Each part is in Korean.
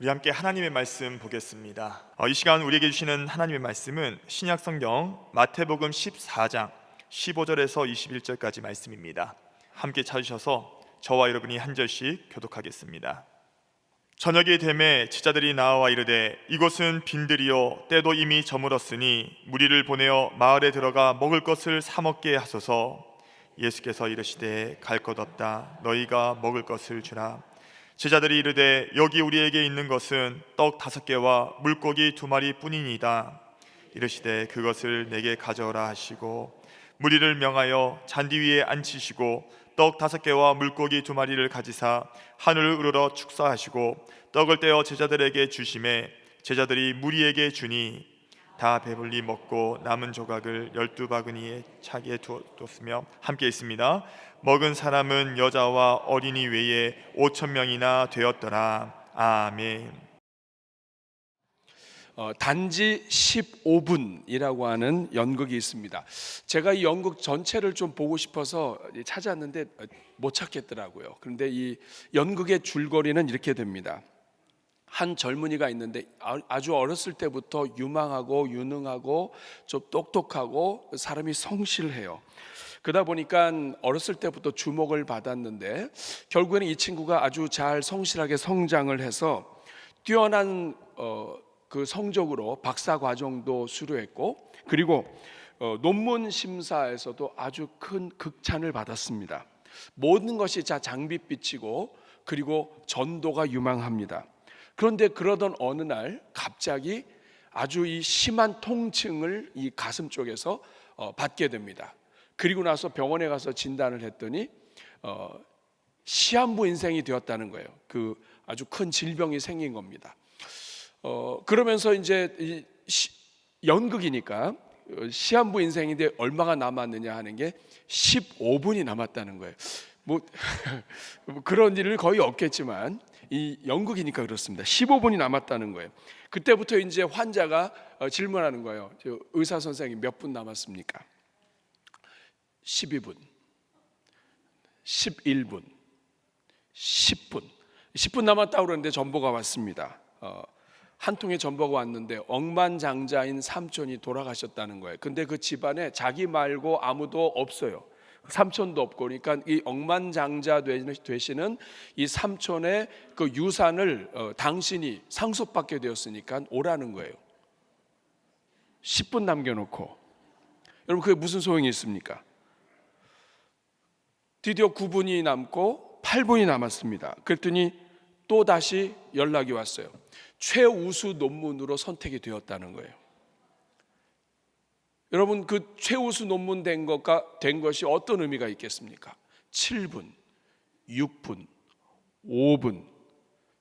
우리 함께 하나님의 말씀 보겠습니다. 이 시간 우리에게 주시는 하나님의 말씀은 신약 성경 마태복음 14장 15절에서 21절까지 말씀입니다. 함께 찾으셔서 저와 여러분이 한 절씩 교독하겠습니다. 저녁이 되매 제자들이 나와 이르되 이곳은 빈들이요 때도 이미 저물었으니 무리를 보내어 마을에 들어가 먹을 것을 사 먹게 하소서. 예수께서 이르시되 갈 것 없다. 너희가 먹을 것을 주라. 제자들이 이르되 여기 우리에게 있는 것은 떡 5개와 물고기 2마리 뿐이니이다. 이르시되 그것을 내게 가져오라 하시고 무리를 명하여 잔디 위에 앉히시고 떡 5개와 물고기 2마리를 가지사 하늘을 우러러 축사하시고 떡을 떼어 제자들에게 주시매 제자들이 무리에게 주니 다 배불리 먹고 남은 조각을 12바구니에 차게 두었으며 함께 있습니다. 먹은 사람은 여자와 어린이 외에 5,000명이나 되었더라. 아멘. 단지 15분이라고 하는 연극이 있습니다. 제가 이 연극 전체를 좀 보고 싶어서 찾았는데 못 찾겠더라고요. 그런데 이 연극의 줄거리는 이렇게 됩니다. 한 젊은이가 있는데 아주 어렸을 때부터 유망하고 유능하고 좀 똑똑하고 사람이 성실해요. 그러다 보니까 어렸을 때부터 주목을 받았는데 결국에는 이 친구가 아주 잘 성실하게 성장을 해서 뛰어난 그 성적으로 박사 과정도 수료했고 그리고 논문 심사에서도 아주 큰 극찬을 받았습니다. 모든 것이 다 장밋빛이고 그리고 전도가 유망합니다. 그런데 그러던 어느 날 갑자기 아주 이 심한 통증을 이 가슴 쪽에서 받게 됩니다. 그리고 나서 병원에 가서 진단을 했더니 시한부 인생이 되었다는 거예요. 그 아주 큰 질병이 생긴 겁니다. 그러면서 이제 연극이니까 시한부 인생인데 얼마가 남았느냐 하는 게 15분이 남았다는 거예요. 뭐 그런 일은 거의 없겠지만 이 연극이니까 그렇습니다. 15분이 남았다는 거예요. 그때부터 이제 환자가 질문하는 거예요. 의사 선생님 몇 분 남았습니까? 12분, 11분, 10분. 10분 남았다고 그러는데 전보가 왔습니다. 한 통의 전보가 왔는데 억만장자인 삼촌이 돌아가셨다는 거예요. 근데 그 집안에 자기 말고 아무도 없어요. 삼촌도 없고, 그러니까 이 억만장자 되시는 이 삼촌의 그 유산을 당신이 상속받게 되었으니까 오라는 거예요. 10분 남겨놓고 여러분 그게 무슨 소용이 있습니까? 드디어 9분이 남고 8분이 남았습니다. 그랬더니 또 다시 연락이 왔어요. 최우수 논문으로 선택이 되었다는 거예요. 여러분 그 최우수 논문 된 것이 어떤 의미가 있겠습니까? 7분, 6분, 5분,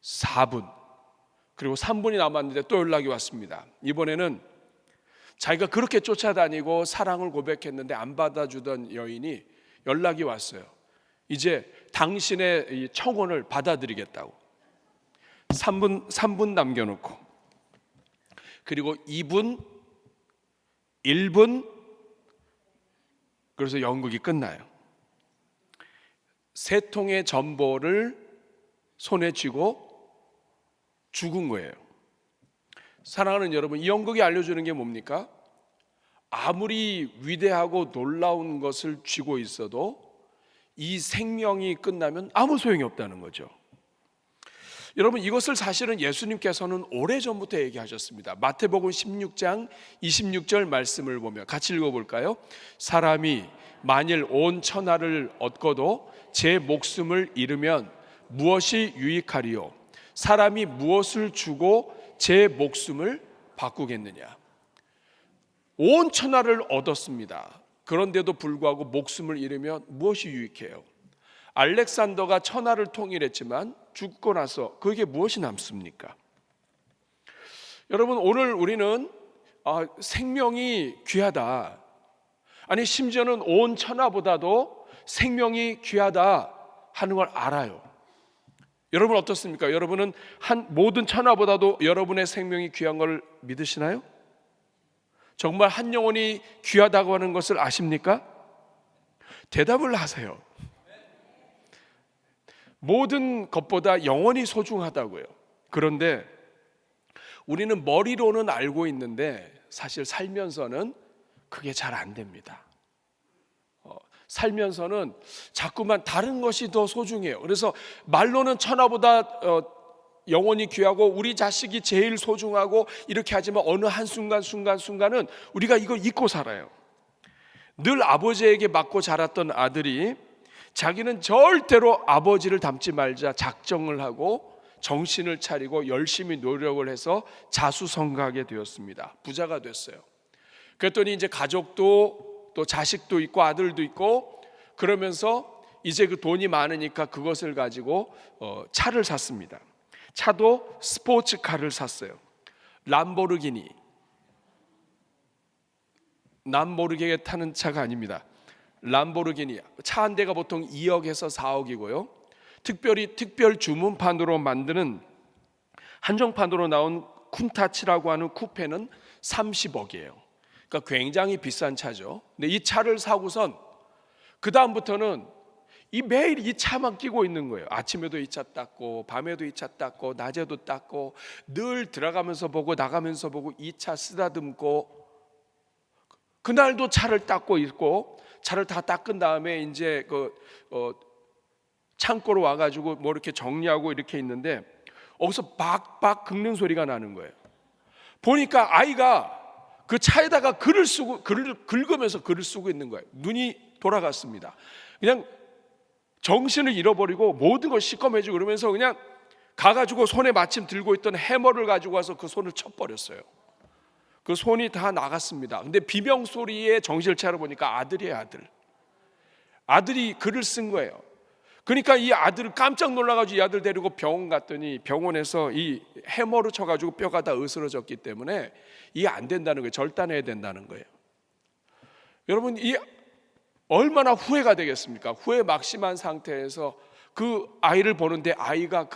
4분 그리고 3분이 남았는데 또 연락이 왔습니다. 이번에는 자기가 그렇게 쫓아다니고 사랑을 고백했는데 안 받아주던 여인이 연락이 왔어요. 이제 당신의 이 청혼을 받아들이겠다고. 3분 남겨놓고 그리고 2분, 1분 그래서 연극이 끝나요. 3통의 전보를 손에 쥐고 죽은 거예요. 사랑하는 여러분, 이 연극이 알려주는 게 뭡니까? 아무리 위대하고 놀라운 것을 쥐고 있어도 이 생명이 끝나면 아무 소용이 없다는 거죠. 여러분 이것을 사실은 예수님께서는 오래전부터 얘기하셨습니다. 마태복음 16장 26절 말씀을 보면 같이 읽어볼까요? 사람이 만일 온 천하를 얻고도 제 목숨을 잃으면 무엇이 유익하리요? 사람이 무엇을 주고 제 목숨을 바꾸겠느냐? 온 천하를 얻었습니다. 그런데도 불구하고 목숨을 잃으면 무엇이 유익해요? 알렉산더가 천하를 통일했지만 죽고 나서 그게 무엇이 남습니까? 여러분 오늘 우리는 생명이 귀하다. 아니 심지어는 온 천하보다도 생명이 귀하다 하는 걸 알아요. 여러분 어떻습니까? 여러분은 모든 천하보다도 여러분의 생명이 귀한 걸 믿으시나요? 정말 한 영혼이 귀하다고 하는 것을 아십니까? 대답을 하세요. 모든 것보다 영혼이 소중하다고요. 그런데 우리는 머리로는 알고 있는데 사실 살면서는 그게 잘 안 됩니다. 살면서는 자꾸만 다른 것이 더 소중해요. 그래서 말로는 천하보다 영원히 귀하고 우리 자식이 제일 소중하고 이렇게 하지만 어느 한순간은 우리가 이걸 잊고 살아요. 늘 아버지에게 맞고 자랐던 아들이 자기는 절대로 아버지를 닮지 말자 작정을 하고 정신을 차리고 열심히 노력을 해서 자수성가하게 되었습니다. 부자가 됐어요. 그랬더니 이제 가족도 또 자식도 있고 아들도 있고 그러면서 이제 그 돈이 많으니까 그것을 가지고 차를 샀습니다. 차도 스포츠카를 샀어요. 람보르기니 타는 차가 아닙니다. 람보르기니 차 한 대가 보통 2억에서 4억이고요. 특별 주문판으로 만드는 한정판으로 나온 쿤타치라고 하는 쿠페는 30억이에요. 그러니까 굉장히 비싼 차죠. 근데 이 차를 사고선 그 다음부터는 매일 이 차만 끼고 있는 거예요. 아침에도 이 차 닦고 밤에도 이 차 닦고 낮에도 닦고 늘 들어가면서 보고 나가면서 보고 이 차 쓰다듬고 그날도 차를 닦고 있고 차를 다 닦은 다음에 이제 창고로 와가지고 뭐 이렇게 정리하고 이렇게 있는데 어디서 박박 긁는 소리가 나는 거예요. 보니까 아이가 그 차에다가 글을 긁으면서 글을 쓰고 있는 거예요. 눈이 돌아갔습니다. 그냥 정신을 잃어버리고 모든 걸 시커매지고 그러면서 그냥 가가지고 손에 마침 들고 있던 해머를 가지고 와서 그 손을 쳐버렸어요. 그 손이 다 나갔습니다. 근데 비명 소리에 정신을 차려보니까 아들이에요. 아들이 글을 쓴 거예요. 그러니까 이 아들을 깜짝 놀라가지고 이 아들 데리고 병원 갔더니 병원에서 이 해머로 쳐가지고 뼈가 다 으스러졌기 때문에 이게 안 된다는 거예요. 절단해야 된다는 거예요. 여러분 이 얼마나 후회가 되겠습니까? 후회 막심한 상태에서 그 아이를 보는데 아이가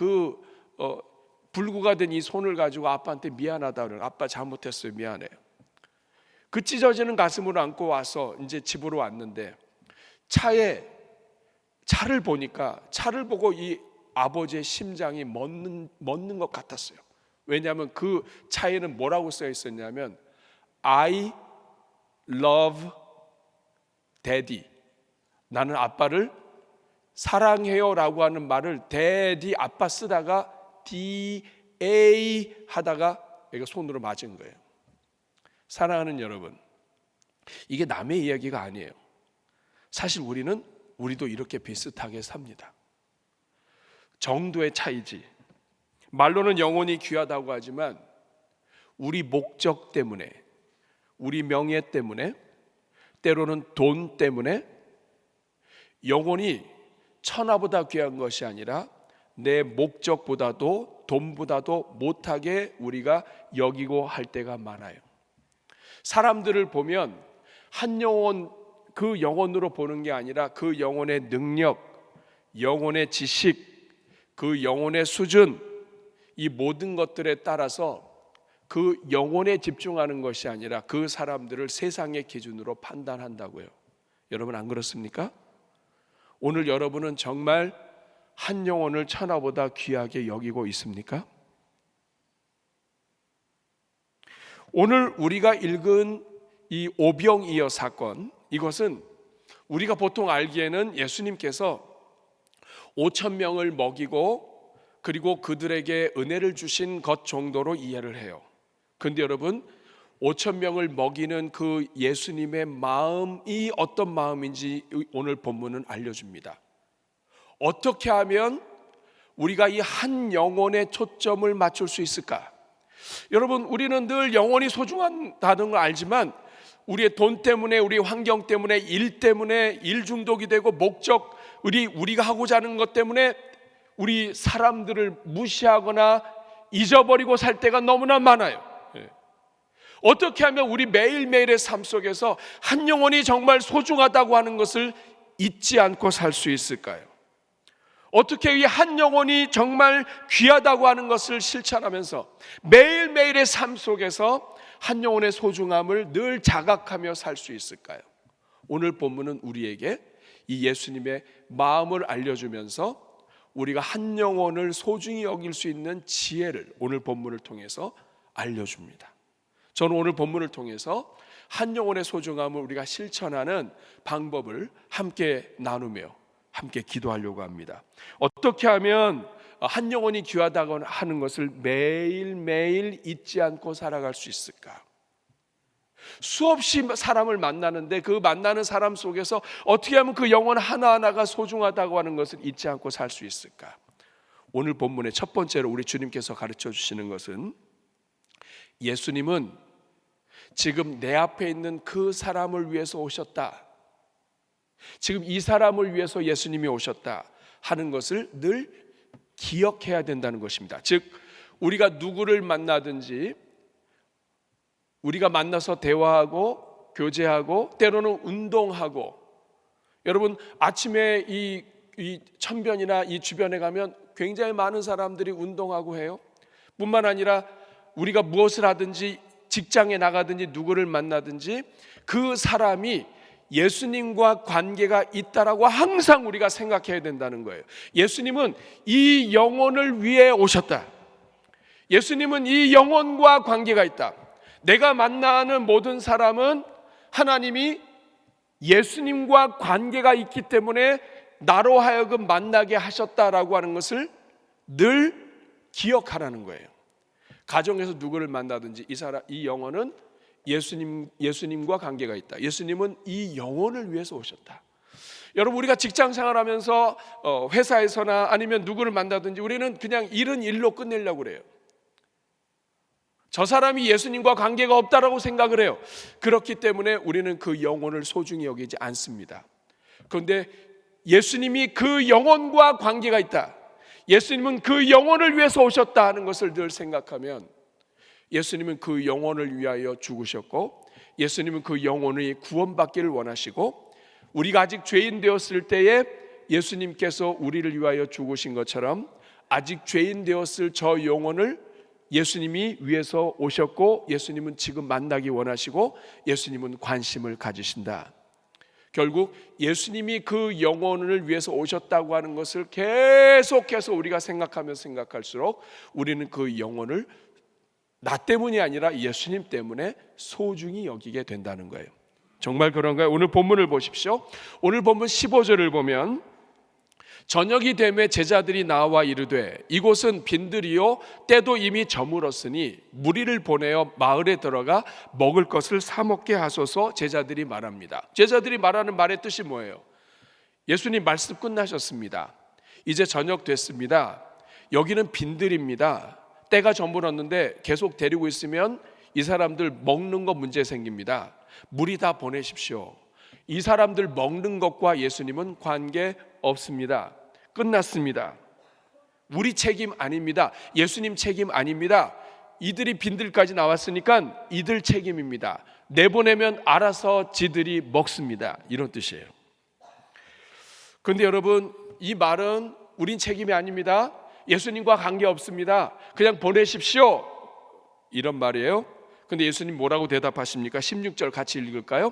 불구가 된 이 손을 가지고 아빠한테 미안하다 그래요. 아빠 잘못했어요. 미안해요. 그 찢어지는 가슴으로 안고 와서 이제 집으로 왔는데 차를 보니까 차를 보고 이 아버지의 심장이 멎는 것 같았어요. 왜냐하면 그 차에는 뭐라고 써 있었냐면 I love daddy. 나는 아빠를 사랑해요 라고 하는 말을 daddy 아빠 쓰다가 D-A 하다가 얘가 손으로 맞은 거예요. 사랑하는 여러분, 이게 남의 이야기가 아니에요. 사실 우리도 이렇게 비슷하게 삽니다. 정도의 차이지. 말로는 영혼이 귀하다고 하지만 우리 목적 때문에, 우리 명예 때문에, 때로는 돈 때문에 영혼이 천하보다 귀한 것이 아니라 내 목적보다도 돈보다도 못하게 우리가 여기고 할 때가 많아요. 사람들을 보면 한 영혼, 그 영혼으로 보는 게 아니라 그 영혼의 능력, 영혼의 지식, 그 영혼의 수준, 이 모든 것들에 따라서 그 영혼에 집중하는 것이 아니라 그 사람들을 세상의 기준으로 판단한다고요. 여러분 안 그렇습니까? 오늘 여러분은 정말 한 영혼을 천하보다 귀하게 여기고 있습니까? 오늘 우리가 읽은 이 오병이어 사건, 이것은 우리가 보통 알기에는 예수님께서 5,000명을 먹이고 그리고 그들에게 은혜를 주신 것 정도로 이해를 해요. 그런데 여러분 5,000명을 먹이는 그 예수님의 마음이 어떤 마음인지 오늘 본문은 알려줍니다. 어떻게 하면 우리가 이 한 영혼에 초점을 맞출 수 있을까? 여러분 우리는 늘 영혼이 소중하다는 걸 알지만 우리의 돈 때문에, 우리 환경 때문에, 일 때문에 일 중독이 되고 목적, 우리가 하고자 하는 것 때문에 우리 사람들을 무시하거나 잊어버리고 살 때가 너무나 많아요. 어떻게 하면 우리 매일매일의 삶 속에서 한 영혼이 정말 소중하다고 하는 것을 잊지 않고 살 수 있을까요? 어떻게 이 한 영혼이 정말 귀하다고 하는 것을 실천하면서 매일매일의 삶 속에서 한 영혼의 소중함을 늘 자각하며 살 수 있을까요? 오늘 본문은 우리에게 이 예수님의 마음을 알려주면서 우리가 한 영혼을 소중히 여길 수 있는 지혜를 오늘 본문을 통해서 알려줍니다. 저는 오늘 본문을 통해서 한 영혼의 소중함을 우리가 실천하는 방법을 함께 나누며 함께 기도하려고 합니다. 어떻게 하면 한 영혼이 귀하다고 하는 것을 매일매일 잊지 않고 살아갈 수 있을까? 수없이 사람을 만나는데 그 만나는 사람 속에서 어떻게 하면 그 영혼 하나하나가 소중하다고 하는 것을 잊지 않고 살 수 있을까? 오늘 본문의 첫 번째로 우리 주님께서 가르쳐 주시는 것은 예수님은 지금 내 앞에 있는 그 사람을 위해서 오셨다. 지금 이 사람을 위해서 예수님이 오셨다 하는 것을 늘 기억해야 된다는 것입니다. 즉 우리가 누구를 만나든지 우리가 만나서 대화하고 교제하고 때로는 운동하고, 여러분 아침에 이 천변이나 이 주변에 가면 굉장히 많은 사람들이 운동하고 해요. 뿐만 아니라 우리가 무엇을 하든지 직장에 나가든지 누구를 만나든지 그 사람이 예수님과 관계가 있다라고 항상 우리가 생각해야 된다는 거예요. 예수님은 이 영혼을 위해 오셨다. 예수님은 이 영혼과 관계가 있다. 내가 만나는 모든 사람은 하나님이 예수님과 관계가 있기 때문에 나로 하여금 만나게 하셨다라고 하는 것을 늘 기억하라는 거예요. 가정에서 누구를 만나든지 이 영혼은 예수님과 관계가 있다. 예수님은 이 영혼을 위해서 오셨다. 여러분 우리가 직장 생활하면서 회사에서나 아니면 누구를 만나든지 우리는 그냥 일은 일로 끝내려고 그래요. 저 사람이 예수님과 관계가 없다라고 생각을 해요. 그렇기 때문에 우리는 그 영혼을 소중히 여기지 않습니다. 그런데 예수님이 그 영혼과 관계가 있다. 예수님은 그 영혼을 위해서 오셨다 하는 것을 늘 생각하면 예수님은 그 영혼을 위하여 죽으셨고 예수님은 그 영혼이 구원받기를 원하시고 우리가 아직 죄인 되었을 때에 예수님께서 우리를 위하여 죽으신 것처럼 아직 죄인 되었을 저 영혼을 예수님이 위해서 오셨고 예수님은 지금 만나기 원하시고 예수님은 관심을 가지신다. 결국 예수님이 그 영혼을 위해서 오셨다고 하는 것을 계속해서 우리가 생각할수록 우리는 그 영혼을 나 때문이 아니라 예수님 때문에 소중히 여기게 된다는 거예요. 정말 그런가요? 오늘 본문을 보십시오. 오늘 본문 15절을 보면 저녁이 되매 제자들이 나와 이르되 이곳은 빈들이요 때도 이미 저물었으니 무리를 보내어 마을에 들어가 먹을 것을 사 먹게 하소서. 제자들이 말합니다. 제자들이 말하는 말의 뜻이 뭐예요? 예수님 말씀 끝나셨습니다. 이제 저녁 됐습니다. 여기는 빈들입니다. 때가 저물었는데 계속 데리고 있으면 이 사람들 먹는 거 문제 생깁니다. 무리 다 보내십시오. 이 사람들 먹는 것과 예수님은 관계 없습니다. 끝났습니다. 우리 책임 아닙니다. 예수님 책임 아닙니다. 이들이 빈들까지 나왔으니까 이들 책임입니다. 내보내면 알아서 지들이 먹습니다. 이런 뜻이에요. 그런데 여러분 이 말은 우린 책임이 아닙니다. 예수님과 관계 없습니다. 그냥 보내십시오. 이런 말이에요. 근데 예수님 뭐라고 대답하십니까? 16절 같이 읽을까요?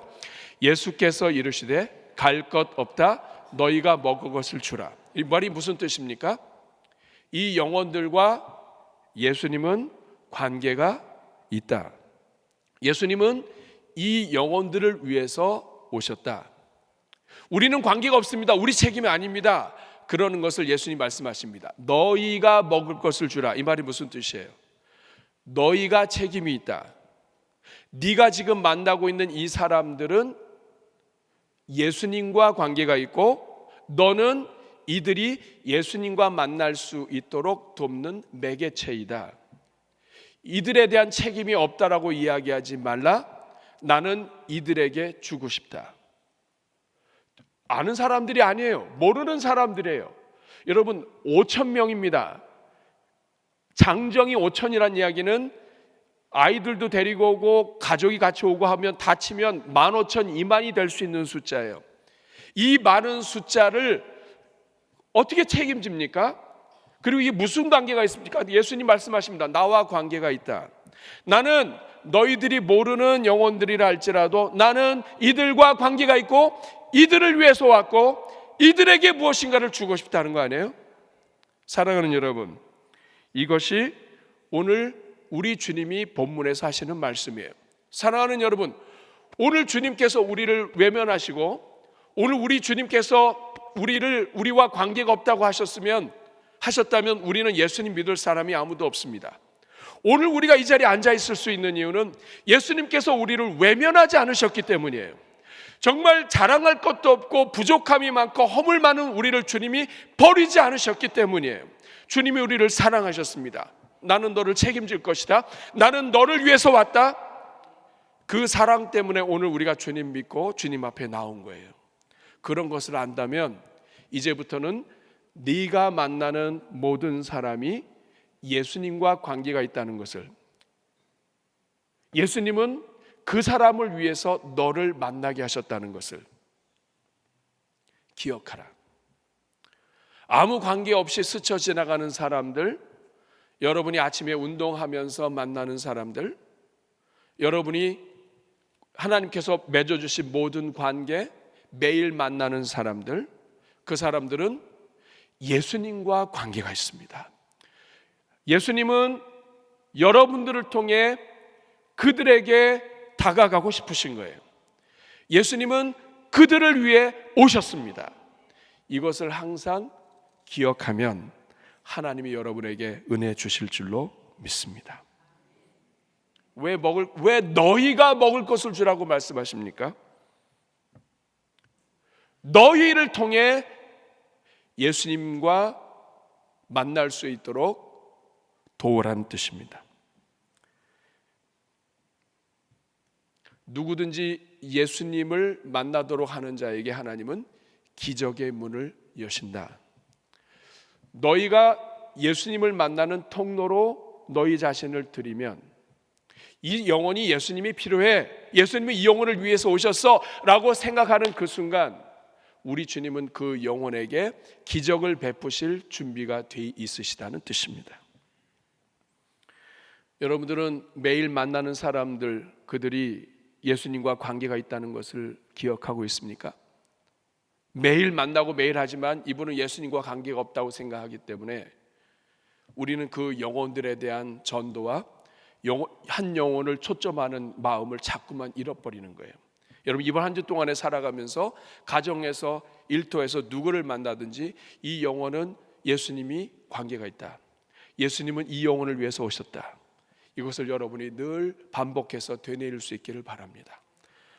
예수께서 이르시되 갈 것 없다. 너희가 먹을 것을 주라. 이 말이 무슨 뜻입니까? 이 영혼들과 예수님은 관계가 있다. 예수님은 이 영혼들을 위해서 오셨다. 우리는 관계가 없습니다. 우리 책임이 아닙니다. 그러는 것을 예수님 말씀하십니다. 너희가 먹을 것을 주라. 이 말이 무슨 뜻이에요? 너희가 책임이 있다. 네가 지금 만나고 있는 이 사람들은 예수님과 관계가 있고 너는 이들이 예수님과 만날 수 있도록 돕는 매개체이다. 이들에 대한 책임이 없다라고 이야기하지 말라. 나는 이들에게 주고 싶다. 아는 사람들이 아니에요. 모르는 사람들이에요. 여러분 5,000명입니다. 장정이 5,000이라는 이야기는 아이들도 데리고 오고 가족이 같이 오고 하면 다치면 15,000, 2만이 될 수 있는 숫자예요. 이 많은 숫자를 어떻게 책임집니까? 그리고 이게 무슨 관계가 있습니까? 예수님 말씀하십니다. 나와 관계가 있다. 나는 너희들이 모르는 영혼들이라 할지라도 나는 이들과 관계가 있고 이들을 위해서 왔고 이들에게 무엇인가를 주고 싶다는 거 아니에요? 사랑하는 여러분, 이것이 오늘 우리 주님이 본문에서 하시는 말씀이에요. 사랑하는 여러분, 오늘 주님께서 우리를 외면하시고 오늘 우리 주님께서 우리와 관계가 없다고 하셨다면 우리는 예수님 믿을 사람이 아무도 없습니다. 오늘 우리가 이 자리에 앉아 있을 수 있는 이유는 예수님께서 우리를 외면하지 않으셨기 때문이에요. 정말 자랑할 것도 없고 부족함이 많고 허물 많은 우리를 주님이 버리지 않으셨기 때문이에요. 주님이 우리를 사랑하셨습니다. 나는 너를 책임질 것이다. 나는 너를 위해서 왔다. 그 사랑 때문에 오늘 우리가 주님 믿고 주님 앞에 나온 거예요. 그런 것을 안다면 이제부터는 네가 만나는 모든 사람이 예수님과 관계가 있다는 것을, 예수님은 그 사람을 위해서 너를 만나게 하셨다는 것을 기억하라. 아무 관계 없이 스쳐 지나가는 사람들, 여러분이 아침에 운동하면서 만나는 사람들, 여러분이 하나님께서 맺어주신 모든 관계, 매일 만나는 사람들, 그 사람들은 예수님과 관계가 있습니다. 예수님은 여러분들을 통해 그들에게 다가가고 싶으신 거예요. 예수님은 그들을 위해 오셨습니다. 이것을 항상 기억하면 하나님이 여러분에게 은혜 주실 줄로 믿습니다. 왜 너희가 먹을 것을 주라고 말씀하십니까? 너희를 통해 예수님과 만날 수 있도록 도우라는 뜻입니다. 누구든지 예수님을 만나도록 하는 자에게 하나님은 기적의 문을 여신다. 너희가 예수님을 만나는 통로로 너희 자신을 드리면, 이 영혼이 예수님이 필요해, 예수님이 이 영혼을 위해서 오셨어 라고 생각하는 그 순간 우리 주님은 그 영혼에게 기적을 베푸실 준비가 돼 있으시다는 뜻입니다. 여러분들은 매일 만나는 사람들, 그들이 예수님과 관계가 있다는 것을 기억하고 있습니까? 매일 만나고 매일 하지만 이분은 예수님과 관계가 없다고 생각하기 때문에 우리는 그 영혼들에 대한 전도와 한 영혼을 초점하는 마음을 자꾸만 잃어버리는 거예요. 여러분, 이번 한 주 동안에 살아가면서 가정에서 일터에서 누구를 만나든지 이 영혼은 예수님이 관계가 있다, 예수님은 이 영혼을 위해서 오셨다, 이것을 여러분이 늘 반복해서 되뇌일 수 있기를 바랍니다.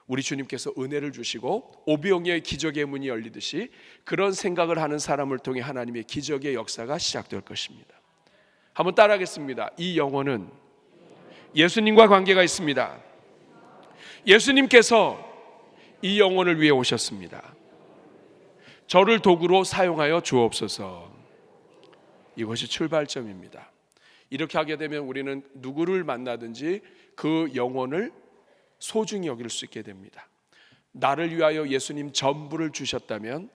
우리 주님께서 은혜를 주시고 오병이어의 기적의 문이 열리듯이 그런 생각을 하는 사람을 통해 하나님의 기적의 역사가 시작될 것입니다. 한번 따라하겠습니다. 이 영혼은 예수님과 관계가 있습니다. 예수님께서 이 영혼을 위해 오셨습니다. 저를 도구로 사용하여 주옵소서. 이것이 출발점입니다. 이렇게 하게 되면 우리는 누구를 만나든지 그 영혼을 소중히 여길 수 있게 됩니다. 나를 위하여 예수님 전부를 주셨다면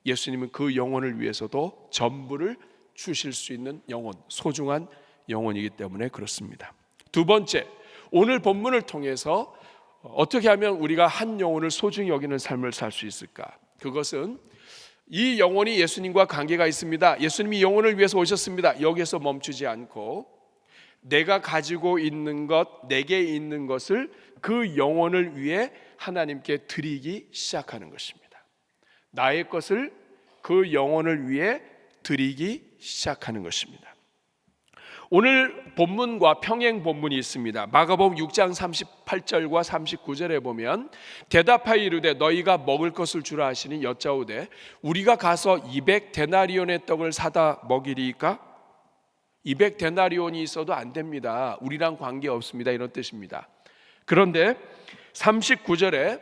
예수님은 그 영혼을 위해서도 전부를 주실 수 있는 영혼, 소중한 영혼이기 때문에 그렇습니다. 두 번째, 오늘 본문을 통해서 어떻게 하면 우리가 한 영혼을 소중히 여기는 삶을 살 수 있을까? 그것은 이 영혼이 예수님과 관계가 있습니다, 예수님이 영혼을 위해서 오셨습니다, 여기에서 멈추지 않고 내가 가지고 있는 것, 내게 있는 것을 그 영혼을 위해 하나님께 드리기 시작하는 것입니다. 나의 것을 그 영혼을 위해 드리기 시작하는 것입니다. 오늘 본문과 평행 본문이 있습니다. 마가복음 6장 38절과 39절에 보면 대답하여 이르되 너희가 먹을 것을 주라 하시니 여짜오되 우리가 가서 200데나리온의 떡을 사다 먹이리이까? 200데나리온이 있어도 안 됩니다. 우리랑 관계 없습니다. 이런 뜻입니다. 그런데 39절에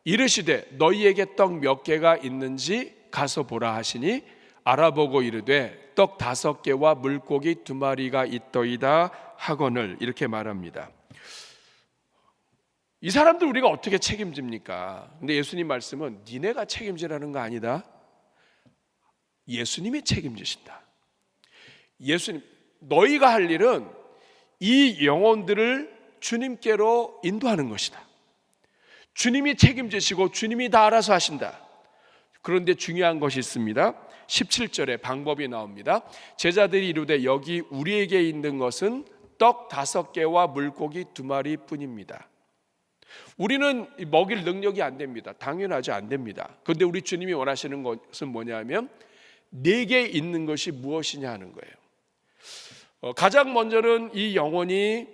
이르시되 너희에게 떡 몇 개가 있는지 가서 보라 하시니 알아보고 이르되 떡 5개와 물고기 2마리가 있더이다 하거늘, 이렇게 말합니다. 이 사람들 우리가 어떻게 책임집니까? 근데 예수님 말씀은 니네가 책임지라는 거 아니다. 예수님이 책임지신다. 예수님, 너희가 할 일은 이 영혼들을 주님께로 인도하는 것이다. 주님이 책임지시고 주님이 다 알아서 하신다. 그런데 중요한 것이 있습니다. 17절에 방법이 나옵니다. 제자들이 이르되 여기 우리에게 있는 것은 떡 5개와 물고기 2마리 뿐입니다. 우리는 먹일 능력이 안 됩니다. 당연하지, 안 됩니다. 그런데 우리 주님이 원하시는 것은 뭐냐면 내게 있는 것이 무엇이냐 하는 거예요. 가장 먼저는 이 영혼이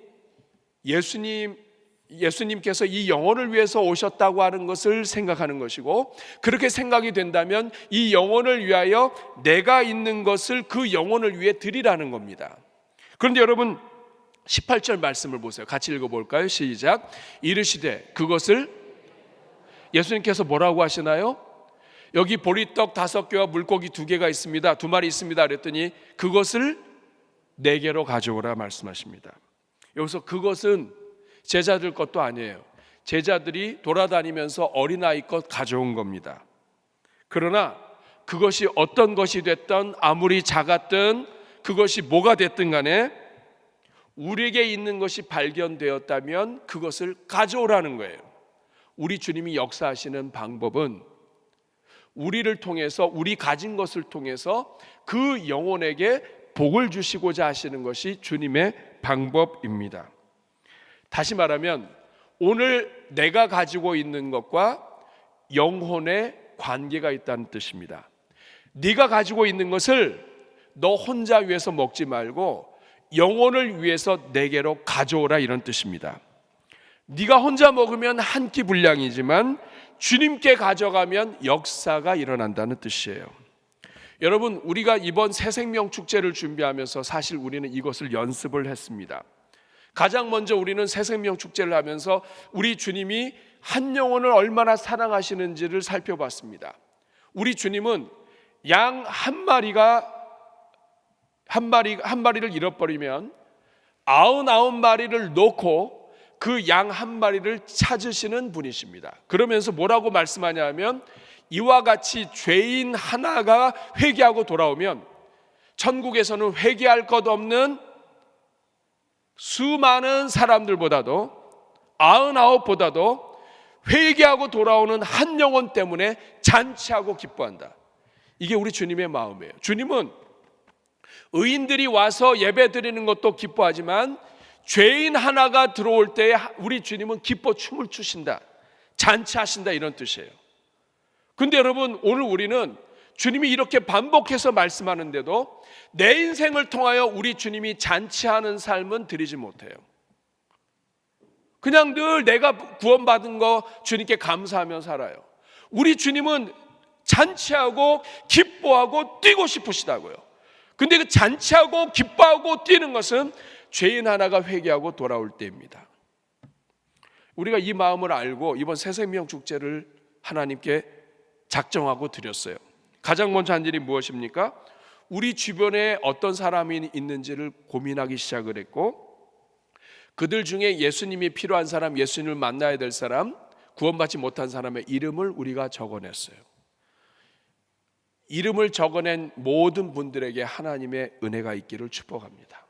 예수님께서 이 영혼을 위해서 오셨다고 하는 것을 생각하는 것이고, 그렇게 생각이 된다면 이 영혼을 위하여 내가 있는 것을 그 영혼을 위해 드리라는 겁니다. 그런데 여러분 18절 말씀을 보세요. 같이 읽어볼까요? 시작. 이르시되 그것을, 예수님께서 뭐라고 하시나요? 여기 보리떡 5개와 물고기 2개가 있습니다. 2마리 있습니다. 그랬더니 그것을 내게로 가져오라 말씀하십니다. 여기서 그것은 제자들 것도 아니에요. 제자들이 돌아다니면서 어린아이 것 가져온 겁니다. 그러나 그것이 어떤 것이 됐든, 아무리 작았든, 그것이 뭐가 됐든 간에 우리에게 있는 것이 발견되었다면 그것을 가져오라는 거예요. 우리 주님이 역사하시는 방법은 우리를 통해서, 우리 가진 것을 통해서 그 영혼에게 복을 주시고자 하시는 것이 주님의 방법입니다. 다시 말하면 오늘 내가 가지고 있는 것과 영혼의 관계가 있다는 뜻입니다. 네가 가지고 있는 것을 너 혼자 위해서 먹지 말고 영혼을 위해서 내게로 가져오라, 이런 뜻입니다. 네가 혼자 먹으면 한 끼 분량이지만 주님께 가져가면 역사가 일어난다는 뜻이에요. 여러분, 우리가 이번 새생명 축제를 준비하면서 사실 우리는 이것을 연습을 했습니다. 가장 먼저 우리는 새생명 축제를 하면서 우리 주님이 한 영혼을 얼마나 사랑하시는지를 살펴봤습니다. 우리 주님은 양 한 마리를 잃어버리면 99마리를 놓고 그 양 한 마리를 찾으시는 분이십니다. 그러면서 뭐라고 말씀하냐면 이와 같이 죄인 하나가 회개하고 돌아오면 천국에서는 회개할 것 없는 수많은 사람들보다도 99보다도 회개하고 돌아오는 한 영혼 때문에 잔치하고 기뻐한다. 이게 우리 주님의 마음이에요. 주님은 의인들이 와서 예배 드리는 것도 기뻐하지만 죄인 하나가 들어올 때 우리 주님은 기뻐 춤을 추신다, 잔치하신다, 이런 뜻이에요. 근데 여러분, 오늘 우리는 주님이 이렇게 반복해서 말씀하는데도 내 인생을 통하여 우리 주님이 잔치하는 삶은 드리지 못해요. 그냥 늘 내가 구원받은 거 주님께 감사하며 살아요. 우리 주님은 잔치하고 기뻐하고 뛰고 싶으시다고요. 근데 그 잔치하고 기뻐하고 뛰는 것은 죄인 하나가 회개하고 돌아올 때입니다. 우리가 이 마음을 알고 이번 새생명 축제를 하나님께 작정하고 드렸어요. 가장 먼저 한 일이 무엇입니까? 우리 주변에 어떤 사람이 있는지를 고민하기 시작을 했고, 그들 중에 예수님이 필요한 사람, 예수님을 만나야 될 사람, 구원받지 못한 사람의 이름을 우리가 적어냈어요. 이름을 적어낸 모든 분들에게 하나님의 은혜가 있기를 축복합니다.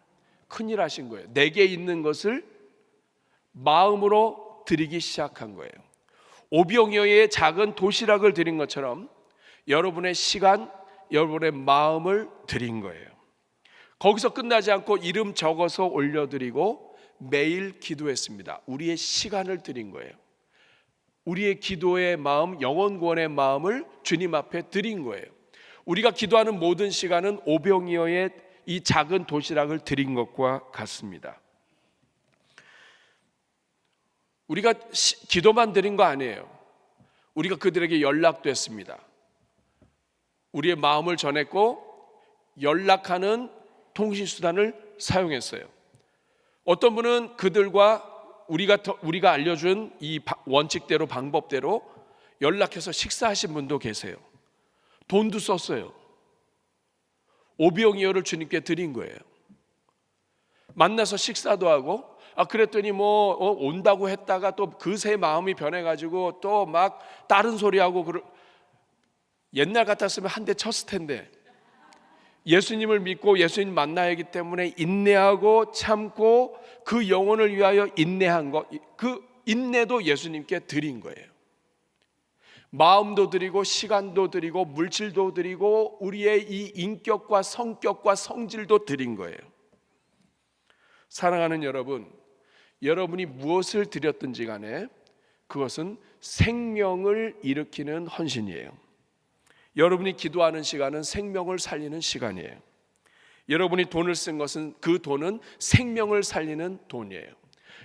큰일 하신 거예요. 내게 있는 것을 마음으로 드리기 시작한 거예요. 오병이어의 작은 도시락을 드린 것처럼 여러분의 시간, 여러분의 마음을 드린 거예요. 거기서 끝나지 않고 이름 적어서 올려드리고 매일 기도했습니다. 우리의 시간을 드린 거예요. 우리의 기도의 마음, 영혼 구원의 마음을 주님 앞에 드린 거예요. 우리가 기도하는 모든 시간은 오병이어의 이 작은 도시락을 드린 것과 같습니다. 우리가 기도만 드린 거 아니에요. 우리가 그들에게 연락도 했습니다. 우리의 마음을 전했고 연락하는 통신수단을 사용했어요. 어떤 분은 그들과 우리가 알려준 이 원칙대로, 방법대로 연락해서 식사하신 분도 계세요. 돈도 썼어요. 오병이어를 주님께 드린 거예요. 만나서 식사도 하고, 그랬더니 온다고 했다가 또 그새 마음이 변해가지고 또 막 다른 소리하고, 옛날 같았으면 한 대 쳤을 텐데, 예수님을 믿고 예수님 만나야 하기 때문에 인내하고 참고 그 영혼을 위하여 인내한 것, 그 인내도 예수님께 드린 거예요. 마음도 드리고 시간도 드리고 물질도 드리고 우리의 이 인격과 성격과 성질도 드린 거예요. 사랑하는 여러분, 여러분이 무엇을 드렸든지 간에 그것은 생명을 일으키는 헌신이에요. 여러분이 기도하는 시간은 생명을 살리는 시간이에요. 여러분이 돈을 쓴 것은 그 돈은 생명을 살리는 돈이에요.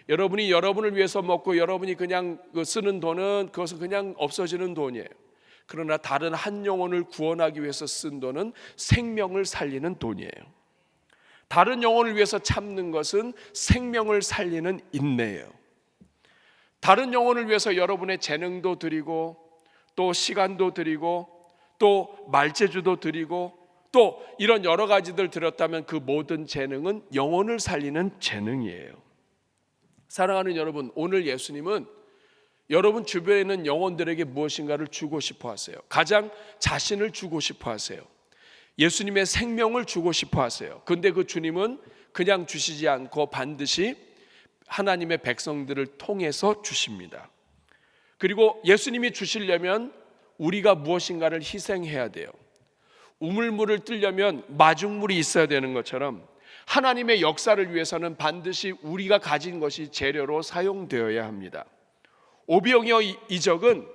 여러분이 여러분을 위해서 먹고 여러분이 그냥 쓰는 돈은 그것은 그냥 없어지는 돈이에요. 그러나 다른 한 영혼을 구원하기 위해서 쓴 돈은 생명을 살리는 돈이에요. 다른 영혼을 위해서 참는 것은 생명을 살리는 인내예요. 다른 영혼을 위해서 여러분의 재능도 드리고 또 시간도 드리고 또 말재주도 드리고 또 이런 여러 가지들 드렸다면 그 모든 재능은 영혼을 살리는 재능이에요. 사랑하는 여러분, 오늘 예수님은 여러분 주변에 있는 영혼들에게 무엇인가를 주고 싶어 하세요. 가장 자신을 주고 싶어 하세요. 예수님의 생명을 주고 싶어 하세요. 그런데 그 주님은 그냥 주시지 않고 반드시 하나님의 백성들을 통해서 주십니다. 그리고 예수님이 주시려면 우리가 무엇인가를 희생해야 돼요. 우물물을 뜨려면 마중물이 있어야 되는 것처럼 하나님의 역사를 위해서는 반드시 우리가 가진 것이 재료로 사용되어야 합니다. 오병이어 이적은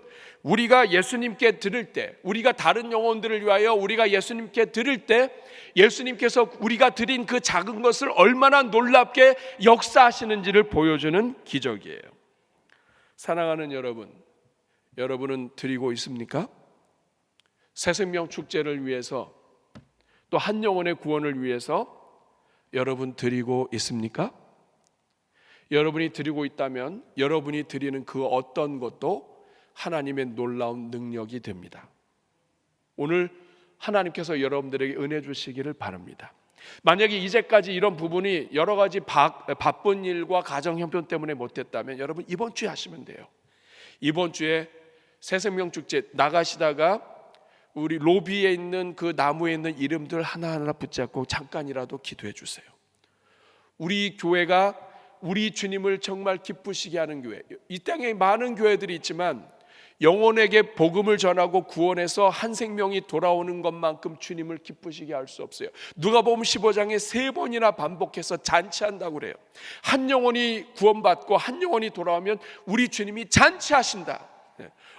우리가 예수님께 드릴 때, 우리가 다른 영혼들을 위하여 우리가 예수님께 드릴 때 예수님께서 우리가 드린 그 작은 것을 얼마나 놀랍게 역사하시는지를 보여주는 기적이에요. 사랑하는 여러분, 여러분은 드리고 있습니까? 새생명 축제를 위해서 또 한 영혼의 구원을 위해서 여러분 드리고 있습니까? 여러분이 드리고 있다면 여러분이 드리는 그 어떤 것도 하나님의 놀라운 능력이 됩니다. 오늘 하나님께서 여러분들에게 은혜 주시기를 바랍니다. 만약에 이제까지 이런 부분이 여러 가지 바쁜 일과 가정 형편 때문에 못했다면 여러분 이번 주에 하시면 돼요. 이번 주에 새생명 축제 나가시다가 우리 로비에 있는 그 나무에 있는 이름들 하나하나 붙잡고 잠깐이라도 기도해 주세요. 우리 교회가 우리 주님을 정말 기쁘시게 하는 교회, 이 땅에 많은 교회들이 있지만 영혼에게 복음을 전하고 구원해서 한 생명이 돌아오는 것만큼 주님을 기쁘시게 할 수 없어요. 누가복음 15장에 3번이나 반복해서 잔치한다고 그래요. 한 영혼이 구원받고 한 영혼이 돌아오면 우리 주님이 잔치하신다.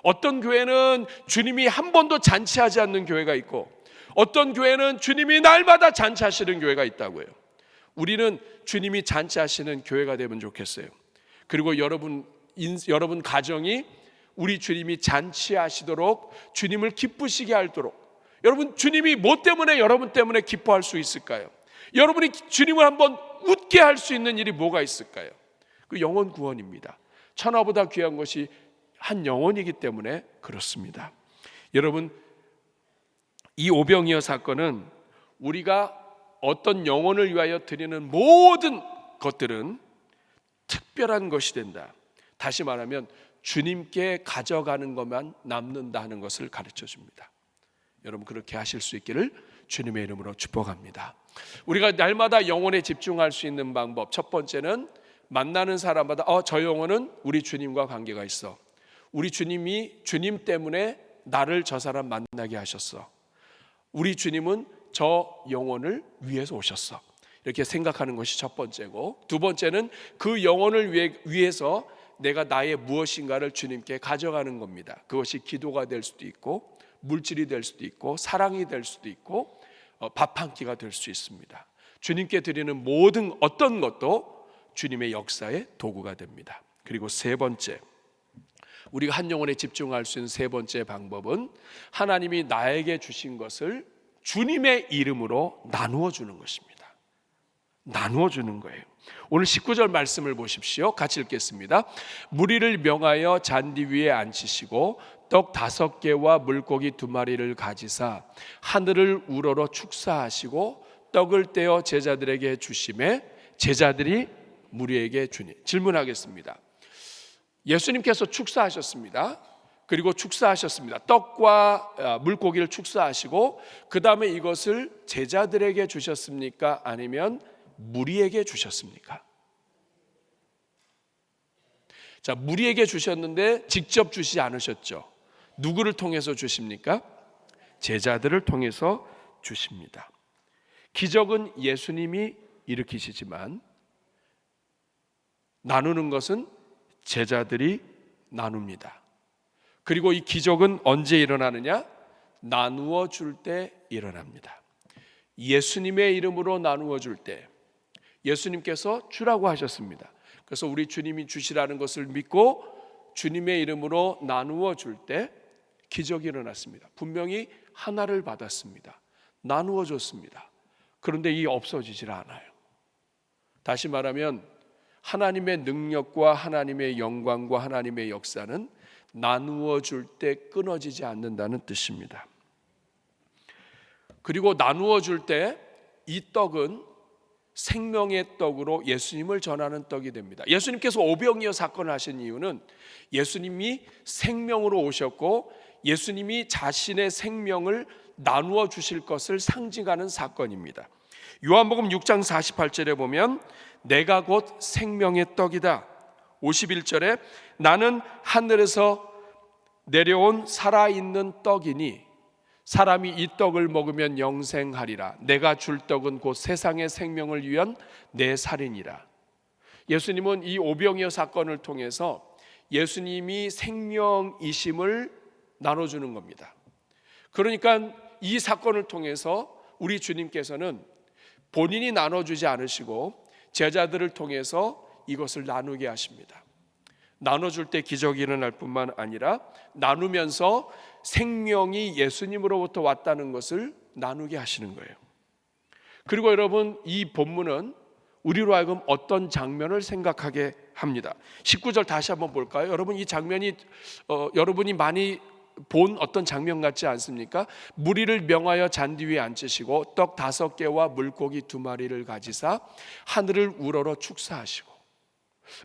어떤 교회는 주님이 한 번도 잔치하지 않는 교회가 있고 어떤 교회는 주님이 날마다 잔치하시는 교회가 있다고요. 우리는 주님이 잔치하시는 교회가 되면 좋겠어요. 그리고 여러분 가정이 우리 주님이 잔치하시도록 주님을 기쁘시게 하도록, 여러분 주님이 뭐 때문에 여러분 때문에 기뻐할 수 있을까요? 여러분이 주님을 한번 웃게 할 수 있는 일이 뭐가 있을까요? 그 영혼 구원입니다. 천하보다 귀한 것이 한 영혼이기 때문에 그렇습니다. 여러분, 이 오병이어 사건은 우리가 어떤 영혼을 위하여 드리는 모든 것들은 특별한 것이 된다. 다시 말하면 주님께 가져가는 것만 남는다 하는 것을 가르쳐 줍니다. 여러분 그렇게 하실 수 있기를 주님의 이름으로 축복합니다. 우리가 날마다 영혼에 집중할 수 있는 방법, 첫 번째는 만나는 사람마다 저 영혼은 우리 주님과 관계가 있어. 우리 주님이 주님 때문에 나를 저 사람 만나게 하셨어. 우리 주님은 저 영혼을 위해서 오셨어. 이렇게 생각하는 것이 첫 번째고, 두 번째는 그 영혼을 위해서 내가 나의 무엇인가를 주님께 가져가는 겁니다. 그것이 기도가 될 수도 있고 물질이 될 수도 있고 사랑이 될 수도 있고 밥 한 끼가 될 수 있습니다. 주님께 드리는 모든 어떤 것도 주님의 역사의 도구가 됩니다. 그리고 세 번째, 우리가 한 영혼에 집중할 수 있는 세 번째 방법은 하나님이 나에게 주신 것을 주님의 이름으로 나누어 주는 것입니다. 나누어 주는 거예요. 오늘 19절 말씀을 보십시오. 같이 읽겠습니다. 무리를 명하여 잔디 위에 앉히시고 떡 5개와 물고기 2마리를 가지사 하늘을 우러러 축사하시고 떡을 떼어 제자들에게 주시매 제자들이 무리에게 주니. 질문하겠습니다. 예수님께서 축사하셨습니다. 그리고 축사하셨습니다. 떡과 물고기를 축사하시고 그 다음에 이것을 제자들에게 주셨습니까? 아니면 무리에게 주셨습니까? 자, 무리에게 주셨는데 직접 주시지 않으셨죠. 누구를 통해서 주십니까? 제자들을 통해서 주십니다. 기적은 예수님이 일으키시지만 나누는 것은 제자들이 나눕니다. 그리고 이 기적은 언제 일어나느냐? 나누어 줄 때 일어납니다. 예수님의 이름으로 나누어 줄 때 예수님께서 주라고 하셨습니다. 그래서 우리 주님이 주시라는 것을 믿고 주님의 이름으로 나누어 줄 때 기적이 일어났습니다. 분명히 하나를 받았습니다. 나누어 줬습니다. 그런데 이 없어지질 않아요. 다시 말하면 하나님의 능력과 하나님의 영광과 하나님의 역사는 나누어 줄 때 끊어지지 않는다는 뜻입니다. 그리고 나누어 줄 때 이 떡은 생명의 떡으로 예수님을 전하는 떡이 됩니다. 예수님께서 오병이어 사건을 하신 이유는 예수님이 생명으로 오셨고 예수님이 자신의 생명을 나누어 주실 것을 상징하는 사건입니다. 요한복음 6장 48절에 보면 내가 곧 생명의 떡이다. 51절에 나는 하늘에서 내려온 살아있는 떡이니 사람이 이 떡을 먹으면 영생하리라. 내가 줄 떡은 곧 세상의 생명을 위한 내 살이니라. 예수님은 이 오병이어 사건을 통해서 예수님이 생명이심을 나눠주는 겁니다. 그러니까 이 사건을 통해서 우리 주님께서는 본인이 나눠주지 않으시고 제자들을 통해서 이것을 나누게 하십니다. 나눠줄 때 기적이 일어날 뿐만 아니라 나누면서 생명이 예수님으로부터 왔다는 것을 나누게 하시는 거예요. 그리고 여러분, 이 본문은 우리로 하여금 어떤 장면을 생각하게 합니다. 19절 다시 한번 볼까요? 여러분, 이 장면이 여러분이 많이 본 어떤 장면 같지 않습니까? 무리를 명하여 잔디 위에 앉으시고 떡 5개와 물고기 2마리를 가지사 하늘을 우러러 축사하시고,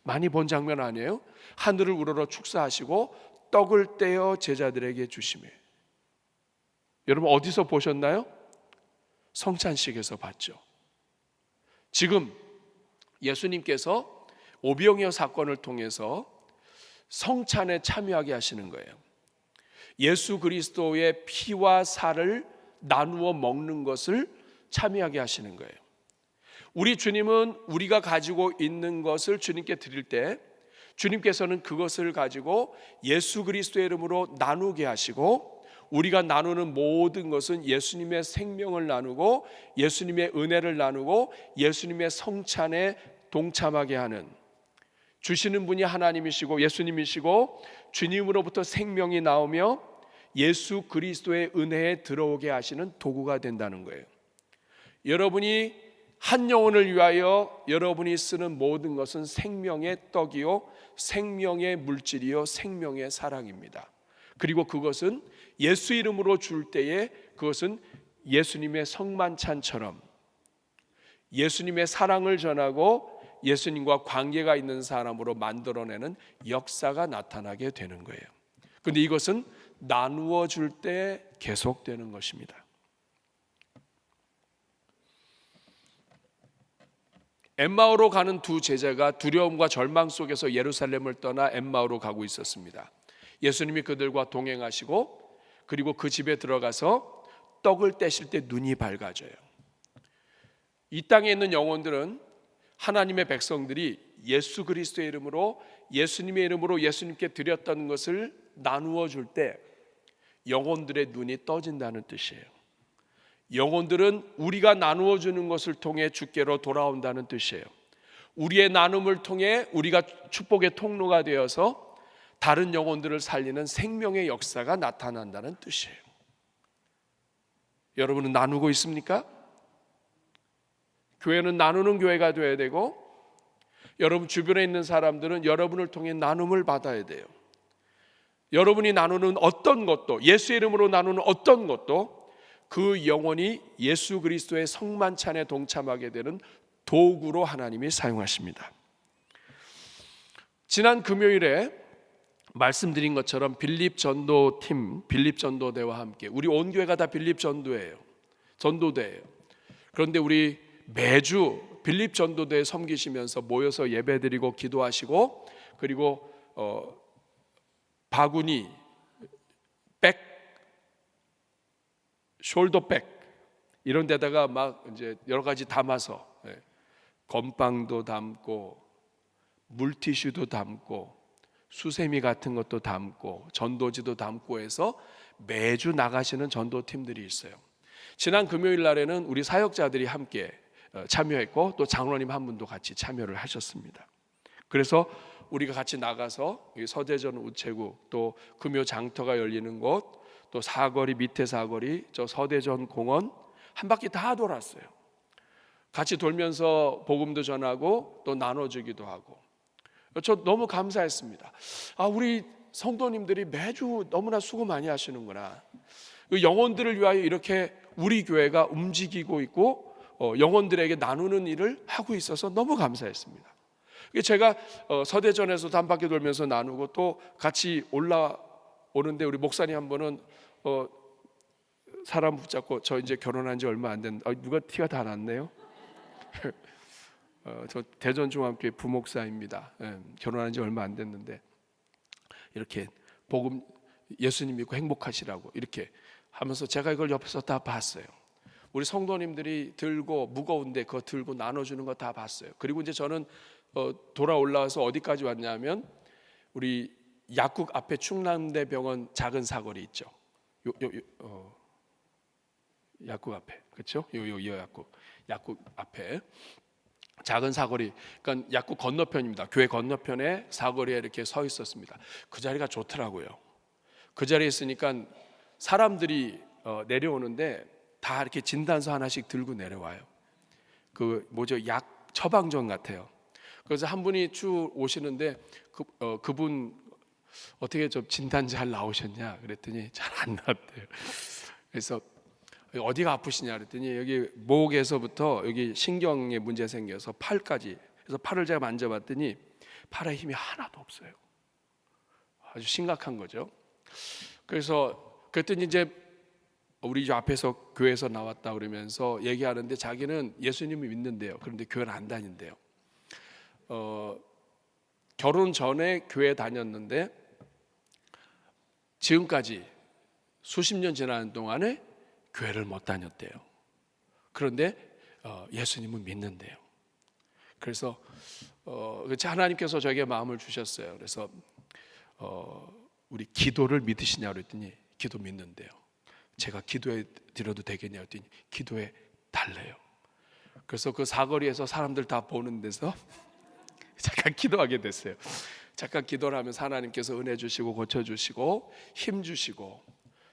많이 본 장면 아니에요? 하늘을 우러러 축사하시고 떡을 떼어 제자들에게 주시매. 여러분, 어디서 보셨나요? 성찬식에서 봤죠. 지금 예수님께서 오병이어 사건을 통해서 성찬에 참여하게 하시는 거예요. 예수 그리스도의 피와 살을 나누어 먹는 것을 참여하게 하시는 거예요. 우리 주님은 우리가 가지고 있는 것을 주님께 드릴 때 주님께서는 그것을 가지고 예수 그리스도의 이름으로 나누게 하시고, 우리가 나누는 모든 것은 예수님의 생명을 나누고 예수님의 은혜를 나누고 예수님의 성찬에 동참하게 하는, 주시는 분이 하나님이시고 예수님이시고 주님으로부터 생명이 나오며 예수 그리스도의 은혜에 들어오게 하시는 도구가 된다는 거예요. 여러분이 한 영혼을 위하여 여러분이 쓰는 모든 것은 생명의 떡이요 생명의 물질이요 생명의 사랑입니다. 그리고 그것은 예수 이름으로 줄 때에 그것은 예수님의 성만찬처럼 예수님의 사랑을 전하고 예수님과 관계가 있는 사람으로 만들어내는 역사가 나타나게 되는 거예요. 그런데 이것은 나누어 줄 때 계속되는 것입니다. 엠마오로 가는 두 제자가 두려움과 절망 속에서 예루살렘을 떠나 엠마오로 가고 있었습니다. 예수님이 그들과 동행하시고 그리고 그 집에 들어가서 떡을 떼실 때 눈이 밝아져요. 이 땅에 있는 영혼들은 하나님의 백성들이 예수 그리스도의 이름으로 예수님의 이름으로 예수님께 드렸던 것을 나누어 줄 때 영혼들의 눈이 떠진다는 뜻이에요. 영혼들은 우리가 나누어 주는 것을 통해 주께로 돌아온다는 뜻이에요. 우리의 나눔을 통해 우리가 축복의 통로가 되어서 다른 영혼들을 살리는 생명의 역사가 나타난다는 뜻이에요. 여러분은 나누고 있습니까? 교회는 나누는 교회가 되어야 되고, 여러분 주변에 있는 사람들은 여러분을 통해 나눔을 받아야 돼요. 여러분이 나누는 어떤 것도, 예수의 이름으로 나누는 어떤 것도 그 영혼이 예수 그리스도의 성만찬에 동참하게 되는 도구로 하나님이 사용하십니다. 지난 금요일에 말씀드린 것처럼 빌립 전도팀, 빌립 전도대와 함께, 우리 온 교회가 다 빌립 전도예요. 전도대예요. 그런데 우리 매주 빌립 전도대에 섬기시면서 모여서 예배드리고 기도하시고, 그리고 바구니 숄더백 이런 데다가 막 이제 여러 가지 담아서 건빵도 담고 물티슈도 담고 수세미 같은 것도 담고 전도지도 담고 해서 매주 나가시는 전도팀들이 있어요. 지난 금요일 날에는 우리 사역자들이 함께 참여했고 또 장로님 한 분도 같이 참여를 하셨습니다. 그래서 우리가 같이 나가서 서대전 우체국 또 금요 장터가 열리는 곳 또 사거리 밑에 사거리 저 서대전 공원 한 바퀴 다 돌았어요. 같이 돌면서 복음도 전하고 또 나눠주기도 하고 저 너무 감사했습니다. 우리 성도님들이 매주 너무나 수고 많이 하시는구나. 영혼들을 위하여 이렇게 우리 교회가 움직이고 있고 영혼들에게 나누는 일을 하고 있어서 너무 감사했습니다. 제가 서대전에서 한 바퀴 돌면서 나누고 또 같이 올라오는데 우리 목사님 한 분은 사람 붙잡고 저 이제 결혼한 지 얼마 안 됐는데 누가 티가 다 났네요. 저 대전중앙교회 부목사입니다. 결혼한 지 얼마 안 됐는데 이렇게 복음 예수님 믿고 행복하시라고 이렇게 하면서 제가 이걸 옆에서 다 봤어요. 우리 성도님들이 들고 무거운데 그거 들고 나눠주는 거 다 봤어요. 그리고 이제 저는 돌아 올라와서 어디까지 왔냐면 우리 약국 앞에 충남대병원 작은 사거리 있죠. 약국 앞에 그렇죠? 약국 앞에 작은 사거리, 그러니까 약국 건너편입니다. 교회 건너편에 사거리에 이렇게 서 있었습니다. 그 자리가 좋더라고요. 그 자리에 있으니까 사람들이 내려오는데 다 이렇게 진단서 하나씩 들고 내려와요. 약 처방전 같아요. 그래서 한 분이 쭉 오시는데 그분 어떻게 좀 진단 잘 나오셨냐 그랬더니 잘 안 나왔대요. 그래서 어디가 아프시냐 그랬더니 여기 목에서부터 여기 신경에 문제 생겨서 팔까지. 그래서 팔을 제가 만져봤더니 팔에 힘이 하나도 없어요. 아주 심각한 거죠. 그랬더니 이제 우리 저 앞에서 교회에서 나왔다 그러면서 얘기하는데 자기는 예수님을 믿는데요. 그런데 교회를 안 다닌대요. 결혼 전에 교회 다녔는데 지금까지 수십 년 지나는 동안에 교회를 못 다녔대요. 그런데 예수님은 믿는데요. 그래서 하나님께서 저에게 마음을 주셨어요. 그래서 우리 기도를 믿으시냐 그랬더니 기도 믿는데요. 제가 기도해 드려도 되겠냐 그랬더니 기도해 달래요. 그래서 그 사거리에서 사람들 다 보는 데서 잠깐 기도하게 됐어요. 잠깐 기도를 하면서 하나님께서 은혜 주시고 고쳐주시고 힘 주시고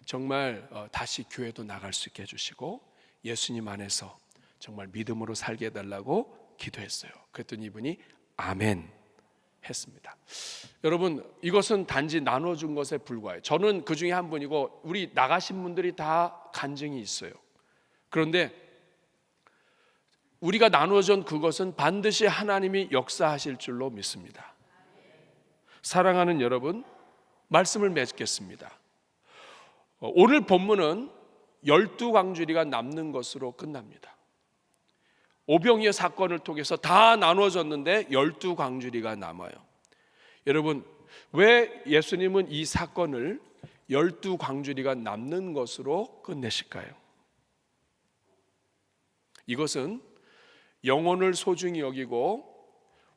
정말 다시 교회도 나갈 수 있게 해주시고 예수님 안에서 정말 믿음으로 살게 해달라고 기도했어요. 그랬더니 이분이 아멘 했습니다. 여러분 이것은 단지 나눠준 것에 불과해요. 저는 그 중에 한 분이고 우리 나가신 분들이 다 간증이 있어요. 그런데 우리가 나눠준 그것은 반드시 하나님이 역사하실 줄로 믿습니다. 사랑하는 여러분, 말씀을 맺겠습니다. 오늘 본문은 12광주리가 남는 것으로 끝납니다. 오병이어 사건을 통해서 다 나눠졌는데 12광주리가 남아요. 여러분, 왜 예수님은 이 사건을 12광주리가 남는 것으로 끝내실까요? 이것은 영혼을 소중히 여기고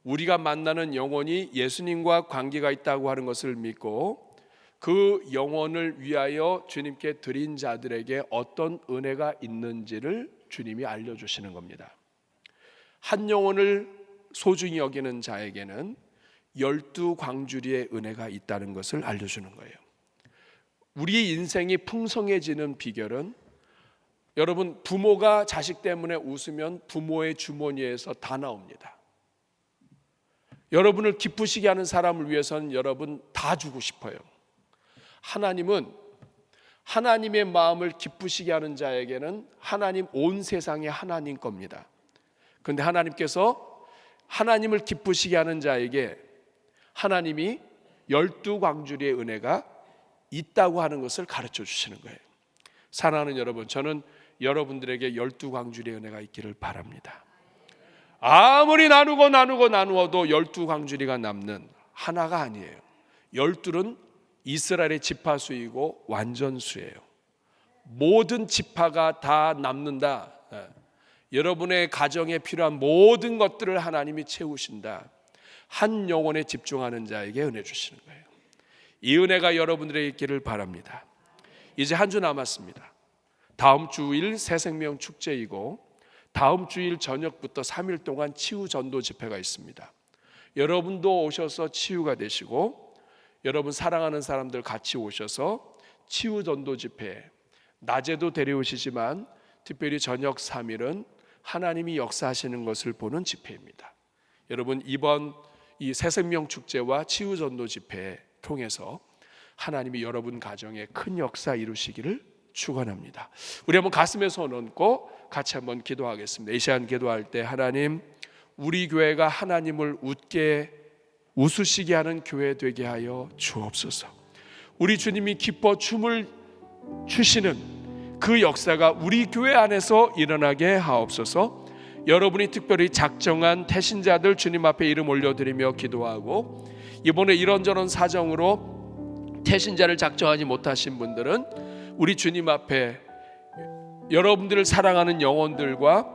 우리가 만나는 영혼이 예수님과 관계가 있다고 하는 것을 믿고 그 영혼을 위하여 주님께 드린 자들에게 어떤 은혜가 있는지를 주님이 알려주시는 겁니다. 한 영혼을 소중히 여기는 자에게는 12광주리의 은혜가 있다는 것을 알려주는 거예요. 우리 인생이 풍성해지는 비결은 여러분 부모가 자식 때문에 웃으면 부모의 주머니에서 다 나옵니다. 여러분을 기쁘시게 하는 사람을 위해서는 여러분 다 주고 싶어요. 하나님은 하나님의 마음을 기쁘시게 하는 자에게는 하나님 온 세상의 하나님 겁니다. 그런데 하나님께서 하나님을 기쁘시게 하는 자에게 하나님이 12광주리의 은혜가 있다고 하는 것을 가르쳐 주시는 거예요. 사랑하는 여러분, 저는 여러분들에게 12광주리의 은혜가 있기를 바랍니다. 아무리 나누어도 12광주리가 남는 하나가 아니에요. 12는 이스라엘의 지파수이고 완전수예요. 모든 지파가 다 남는다. 여러분의 가정에 필요한 모든 것들을 하나님이 채우신다. 한 영혼에 집중하는 자에게 은혜 주시는 거예요. 이 은혜가 여러분들에게 있기를 바랍니다. 이제 한 주 남았습니다. 다음 주일 새생명 축제이고 다음 주일 저녁부터 3일 동안 치유 전도 집회가 있습니다. 여러분도 오셔서 치유가 되시고 여러분 사랑하는 사람들 같이 오셔서 치유 전도 집회, 낮에도 데려오시지만 특별히 저녁 3일은 하나님이 역사하시는 것을 보는 집회입니다. 여러분 이번 이 새생명 축제와 치유 전도 집회 통해서 하나님이 여러분 가정에 큰 역사 이루시기를 축원합니다. 우리 한번 가슴에 손 얹고 같이 한번 기도하겠습니다. 이 시간 기도할 때 하나님, 우리 교회가 하나님을 웃으시게 하는 교회 되게 하여 주옵소서. 우리 주님이 기뻐 춤을 추시는 그 역사가 우리 교회 안에서 일어나게 하옵소서. 여러분이 특별히 작정한 태신자들 주님 앞에 이름 올려드리며 기도하고, 이번에 이런저런 사정으로 태신자를 작정하지 못하신 분들은 우리 주님 앞에 여러분들을 사랑하는 영혼들과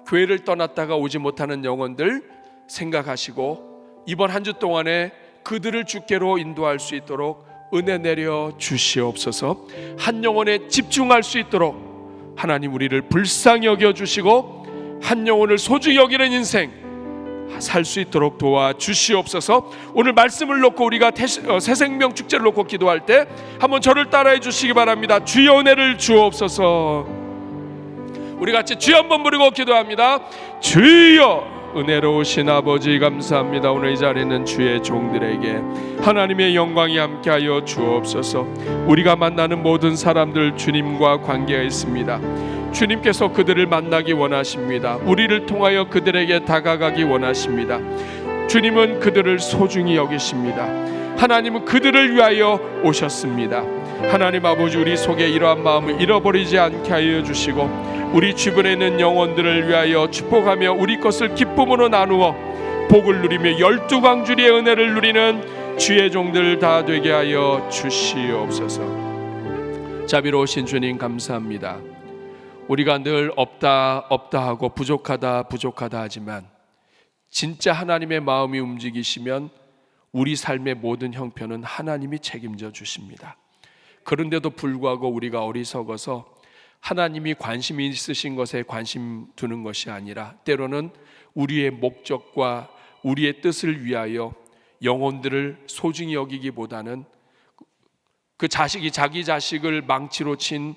교회를 떠났다가 오지 못하는 영혼들 생각하시고 이번 한 주 동안에 그들을 주께로 인도할 수 있도록 은혜 내려 주시옵소서. 한 영혼에 집중할 수 있도록 하나님 우리를 불쌍히 여겨 주시고 한 영혼을 소중히 여기는 인생 살 수 있도록 도와 주시옵소서. 오늘 말씀을 놓고 우리가 새생명 축제를 놓고 기도할 때 한번 저를 따라해 주시기 바랍니다. 주여 은혜를 주옵소서. 우리 같이 주여 한번 부르고 기도합니다. 주여 은혜로우신 아버지 감사합니다. 오늘 이 자리에 있는 주의 종들에게 하나님의 영광이 함께하여 주옵소서. 우리가 만나는 모든 사람들 주님과 관계가 있습니다. 주님께서 그들을 만나기 원하십니다. 우리를 통하여 그들에게 다가가기 원하십니다. 주님은 그들을 소중히 여기십니다. 하나님은 그들을 위하여 오셨습니다. 하나님 아버지, 우리 속에 이러한 마음을 잃어버리지 않게 하여 주시고 우리 주변에 있는 영혼들을 위하여 축복하며 우리 것을 기쁨으로 나누어 복을 누리며 12광주리의 은혜를 누리는 주의 종들 다 되게 하여 주시옵소서. 자비로우신 주님 감사합니다. 우리가 늘 없다 하고 부족하다 하지만 진짜 하나님의 마음이 움직이시면 우리 삶의 모든 형편은 하나님이 책임져 주십니다. 그런데도 불구하고 우리가 어리석어서 하나님이 관심이 있으신 것에 관심 두는 것이 아니라 때로는 우리의 목적과 우리의 뜻을 위하여 영혼들을 소중히 여기기보다는 그 자식이 자기 자식을 망치로 친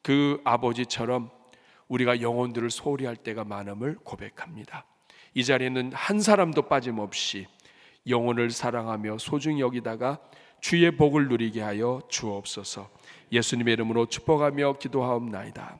그 아버지처럼 우리가 영혼들을 소홀히 할 때가 많음을 고백합니다. 이 자리에는 한 사람도 빠짐없이 영혼을 사랑하며 소중히 여기다가 주의 복을 누리게 하여 주옵소서. 예수님의 이름으로 축복하며 기도하옵나이다.